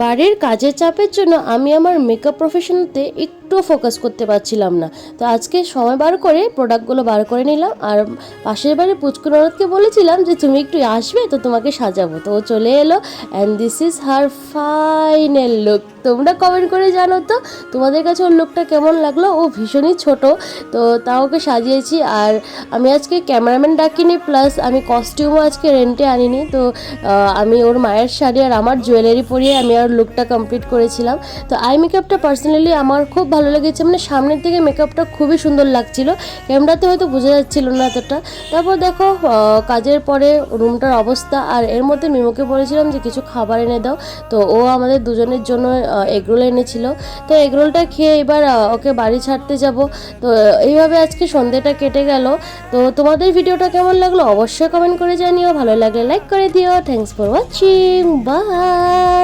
বাড়ির কাজের চাপের জন্য আমি আমার মেকআপ প্রফেশনতে একটুও ফোকাস করতে পারছিলাম না। তো আজকে সময় বার করে প্রোডাক্টগুলো বার করে নিলাম, আর পাশের বাড়ির পুচকু ননদকে বলেছিলাম যে তুমি একটু আসবে তো তোমাকে সাজাবো, তো ও চলে এলো and this is her final look. তোমরা কমেন্ট করে জানো তো তোমাদের কাছে ওর লুকটা কেমন লাগলো। ও ভীষণই ছোট, তো তাও ওকে সাজিয়েছি। আর আমি আজকে ক্যামেরাম্যান ডাকিনি, প্লাস আমি কস্টিউমও আজকে রেন্টে আনিনি। তো আমি ওর মায়ের শাড়ি আর আমার জুয়েলারি পরিয়ে আমি আর লুকটা কমপ্লিট করেছিলাম। তো আই মেকআপটা পার্সোনালি আমার খুব ভালো লেগেছে, মানে সামনের দিকে মেকআপটা খুবই সুন্দর লাগছিল, ক্যামেরাতে হয়তো বোঝা যাচ্ছিল না এতটা। তারপর দেখো কাজের পরে রুমটার অবস্থা, আর এর মধ্যে মিমোকে বলেছিলাম যে কিছু খাবার এনে দাও, তো ও আমাদের দুজনের জন্য এগরোল এনেছিল। তো এগরোলটা খেয়ে এবার ওকে বাড়ি ছাড়তে যাব। তো এইভাবে আজকে সন্ধ্যেটা কেটে গেল। তো তোমাদের ভিডিওটা কেমন লাগলো অবশ্যই কমেন্ট করে জানিও, ভালো লাগলে লাইক করে দিও। Thanks for watching, by.